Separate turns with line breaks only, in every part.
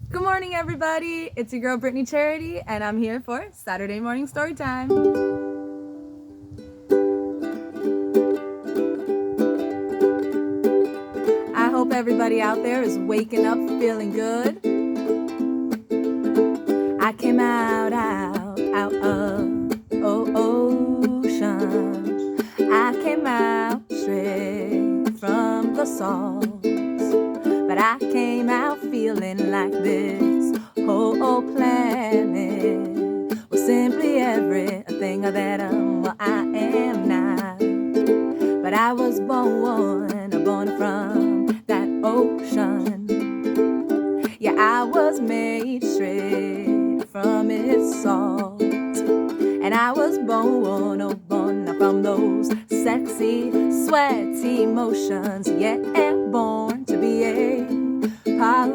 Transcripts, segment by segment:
Good morning, everybody. It's your girl, Brittany Charity, and I'm here for Saturday morning story time. I hope everybody out there is waking up feeling good. I came out of ocean. I came out straight from the salt. But I came out feeling like this whole planet was simply everything that I am now. But I was born from that ocean. Yeah, I was made straight from its salt. And I was born from those sexy, sweaty emotions. Yeah, born to be a part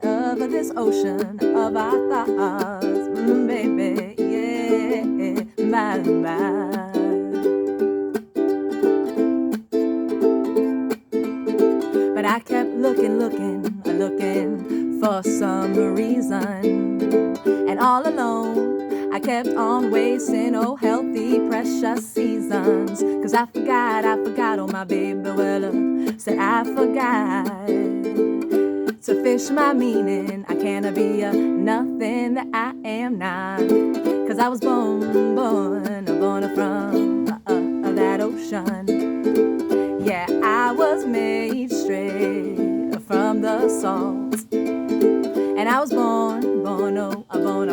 of this ocean of our thoughts. Baby, yeah, my. But I kept looking for some reason. And all alone, I kept on wasting healthy, precious seasons. Cause I forgot, oh my baby, well, said I forgot to fish my meaning. I can't be nothing that I am not. Cause I was born from that ocean. Yeah, I was made straight from the salt. And I was born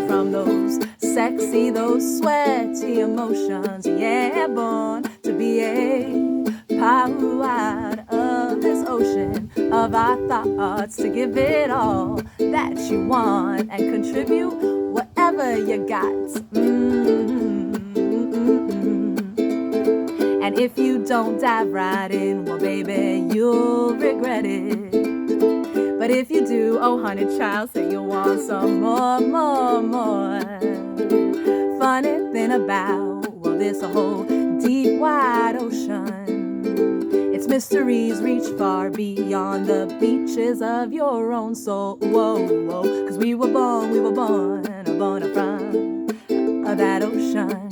from those sexy, those sweaty emotions. Yeah, born to be a part of this ocean of our thoughts. To give it all that you want and contribute whatever you got. And if you don't dive right in, well, baby, you'll regret it. But if you do, oh, honey child, say you want some more. Funny thing about, well, this whole deep, wide ocean, its mysteries reach far beyond the beaches of your own soul. Whoa, cause we were born from that ocean.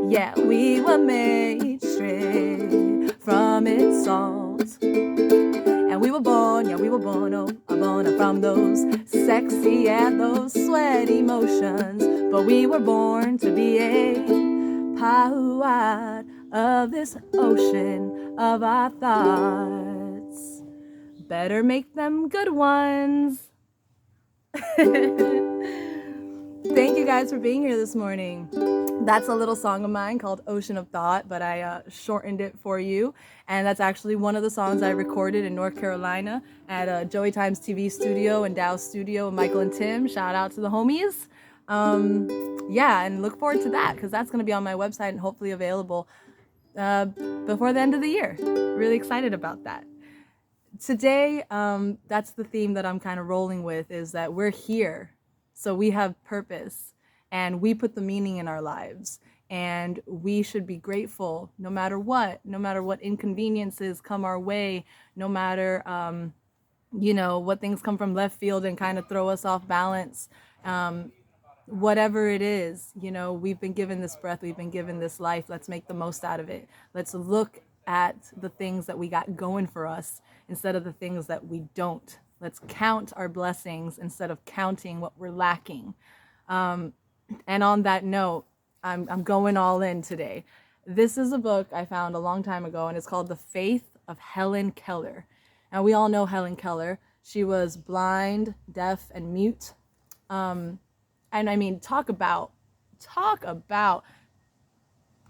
Yeah, we were made straight from its salt. And we were born from those sexy and those sweaty emotions. But we were born to be a part of this ocean of our thoughts. Better make them good ones. Thank you guys for being here this morning. That's a little song of mine called Ocean of Thought, but I shortened it for you. And that's actually one of the songs I recorded in North Carolina at Joey Times TV studio and Dow studio with Michael and Tim. Shout out to the homies. Yeah, and look forward to that because that's going to be on my website and hopefully available before the end of the year. Really excited about that. Today, that's the theme that I'm kind of rolling with, is that we're here. So we have purpose and we put the meaning in our lives, and we should be grateful no matter what inconveniences come our way, no matter, what things come from left field and kind of throw us off balance. Whatever it is, we've been given this breath, we've been given this life. Let's make the most out of it. Let's look at the things that we got going for us instead of the things that we don't. Let's count our blessings instead of counting what we're lacking. And on that note, I'm going all in today. This is a book I found a long time ago, and it's called The Faith of Helen Keller. Now, we all know Helen Keller. She was blind, deaf, and mute. And I mean, talk about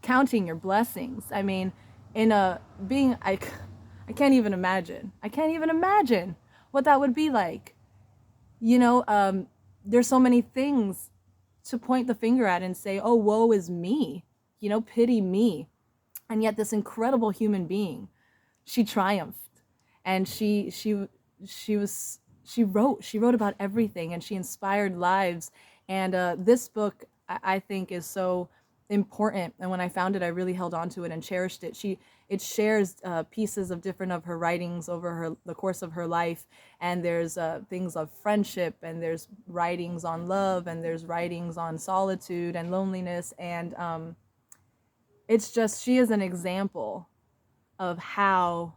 counting your blessings. I mean, I can't even imagine. I can't even imagine what that would be like. There's so many things to point the finger at and say, oh, woe is me, pity me. And yet this incredible human being, she triumphed, and she wrote about everything, and she inspired lives. And this book, I think, is so important. And when I found it, I really held on to it and cherished it. It shares pieces of different of her writings over the course of her life. And there's things of friendship, and there's writings on love, and there's writings on solitude and loneliness. And it's just, she is an example of how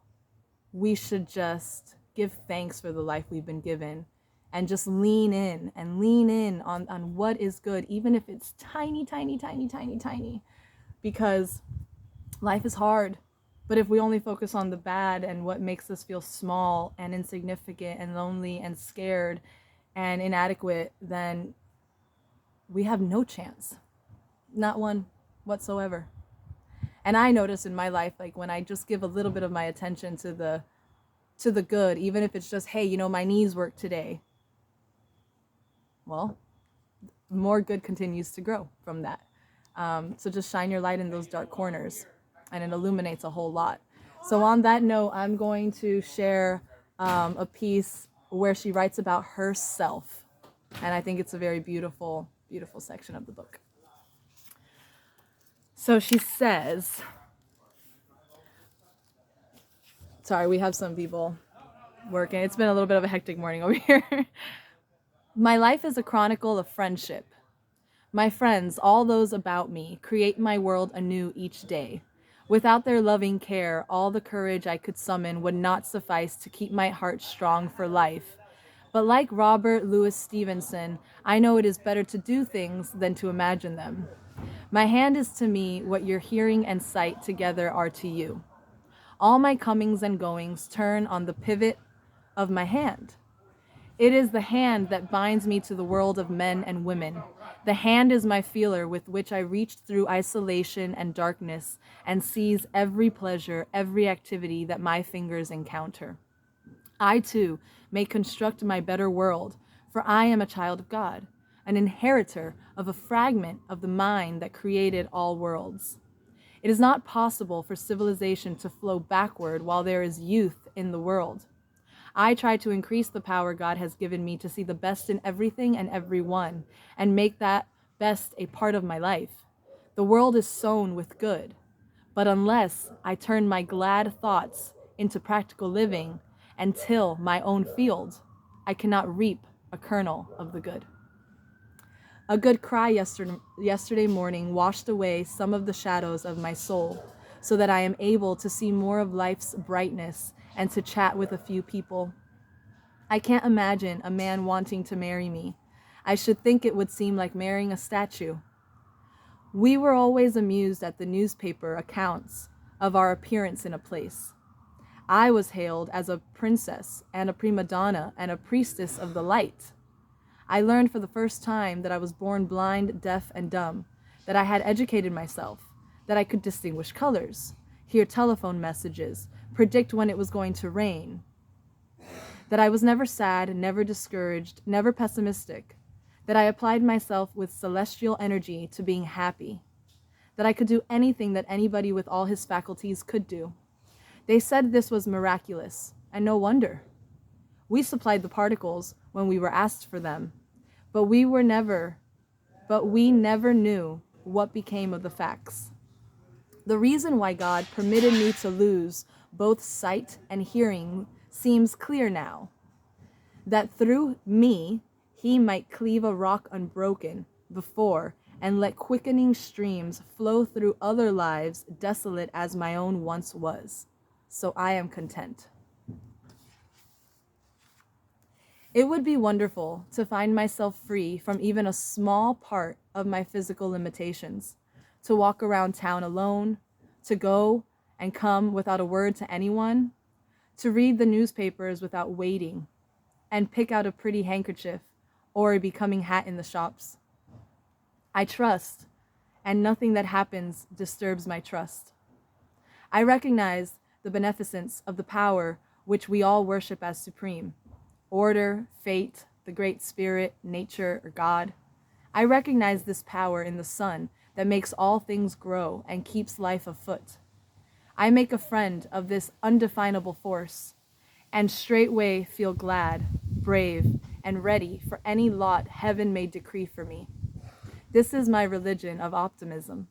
we should just give thanks for the life we've been given, and just lean in on what is good, even if it's tiny, tiny, tiny, tiny, tiny, because life is hard. But if we only focus on the bad and what makes us feel small and insignificant and lonely and scared and inadequate, then we have no chance, not one whatsoever. And I notice in my life, like when I just give a little bit of my attention to the good, even if it's just, hey, you know, my knees work today, well, more good continues to grow from that. So just shine your light in those dark corners, and it illuminates a whole lot. So on that note, I'm going to share a piece where she writes about herself. And I think it's a very beautiful, beautiful section of the book. So she says, sorry, we have some people working. It's been a little bit of a hectic morning over here. My life is a chronicle of friendship. My friends, all those about me, create my world anew each day. Without their loving care, all the courage I could summon would not suffice to keep my heart strong for life. But like Robert Louis Stevenson, I know it is better to do things than to imagine them. My hand is to me what your hearing and sight together are to you. All my comings and goings turn on the pivot of my hand. It is the hand that binds me to the world of men and women. The hand is my feeler with which I reach through isolation and darkness and seize every pleasure, every activity that my fingers encounter. I, too, may construct my better world, for I am a child of God, an inheritor of a fragment of the mind that created all worlds. It is not possible for civilization to flow backward while there is youth in the world. I try to increase the power God has given me to see the best in everything and everyone, and make that best a part of my life. The world is sown with good, but unless I turn my glad thoughts into practical living and till my own field, I cannot reap a kernel of the good. A good cry yesterday morning washed away some of the shadows of my soul, so that I am able to see more of life's brightness and to chat with a few people. I can't imagine a man wanting to marry me. I should think it would seem like marrying a statue. We were always amused at the newspaper accounts of our appearance in a place. I was hailed as a princess and a prima donna and a priestess of the light. I learned for the first time that I was born blind, deaf, and dumb, that I had educated myself, that I could distinguish colors, hear telephone messages, predict when it was going to rain, that I was never sad, never discouraged, never pessimistic, that I applied myself with celestial energy to being happy, that I could do anything that anybody with all his faculties could do. They said this was miraculous, and no wonder. We supplied the particles when we were asked for them, but we never knew what became of the facts. The reason why God permitted me to lose both sight and hearing seems clear now, that through me he might cleave a rock unbroken before and let quickening streams flow through other lives desolate as my own once was. So I am content. It would be wonderful to find myself free from even a small part of my physical limitations, to walk around town alone, to go and come without a word to anyone, to read the newspapers without waiting, and pick out a pretty handkerchief or a becoming hat in the shops. I trust, and nothing that happens disturbs my trust. I recognize the beneficence of the power which we all worship as supreme. Order, fate, the great spirit, nature, or God. I recognize this power in the sun that makes all things grow and keeps life afoot. I make a friend of this undefinable force, and straightway feel glad, brave, and ready for any lot heaven may decree for me. This is my religion of optimism.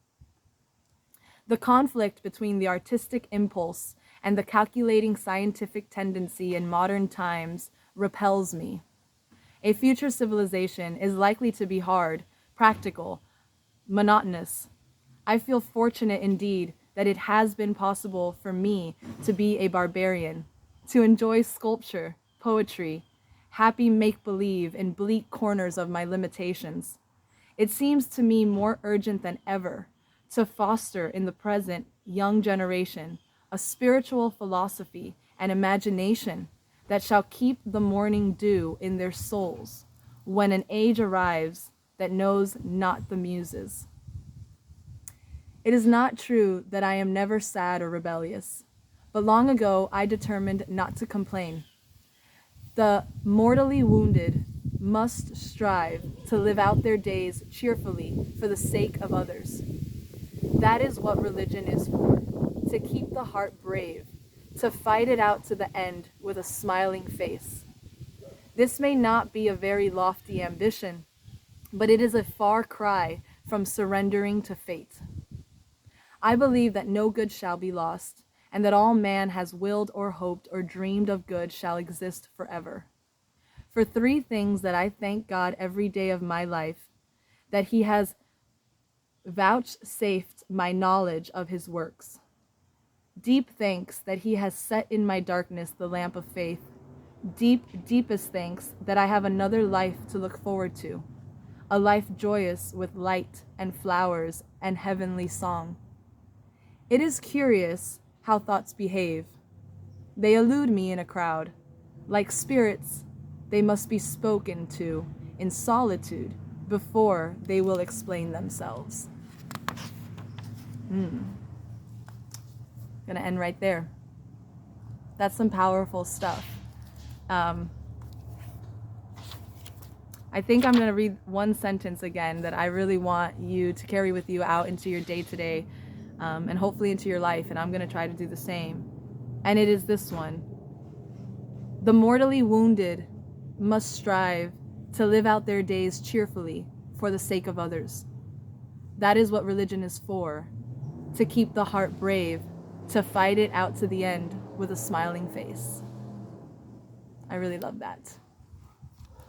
The conflict between the artistic impulse and the calculating scientific tendency in modern times repels me. A future civilization is likely to be hard, practical, monotonous. I feel fortunate indeed that it has been possible for me to be a barbarian, to enjoy sculpture, poetry, happy make-believe in bleak corners of my limitations. It seems to me more urgent than ever to foster in the present young generation a spiritual philosophy and imagination that shall keep the morning dew in their souls when an age arrives that knows not the muses. It is not true that I am never sad or rebellious, but long ago I determined not to complain. The mortally wounded must strive to live out their days cheerfully for the sake of others. That is what religion is for, to keep the heart brave, to fight it out to the end with a smiling face. This may not be a very lofty ambition, but it is a far cry from surrendering to fate. I believe that no good shall be lost, and that all man has willed or hoped or dreamed of good shall exist forever. For three things that I thank God every day of my life, that he has vouchsafed my knowledge of his works. Deep thanks that he has set in my darkness the lamp of faith. Deepest thanks that I have another life to look forward to, a life joyous with light and flowers and heavenly song. It is curious how thoughts behave. They elude me in a crowd. Like spirits, they must be spoken to in solitude before they will explain themselves. Gonna end right there. That's some powerful stuff. I think I'm gonna read one sentence again that I really want you to carry with you out into your day-to-day, and hopefully into your life, and I'm gonna try to do the same. And it is this one. The mortally wounded must strive to live out their days cheerfully for the sake of others. That is what religion is for, to keep the heart brave, to fight it out to the end with a smiling face. I really love that.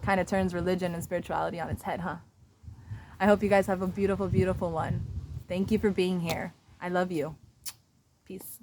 Kind of turns religion and spirituality on its head, huh? I hope you guys have a beautiful, beautiful one. Thank you for being here. I love you. Peace.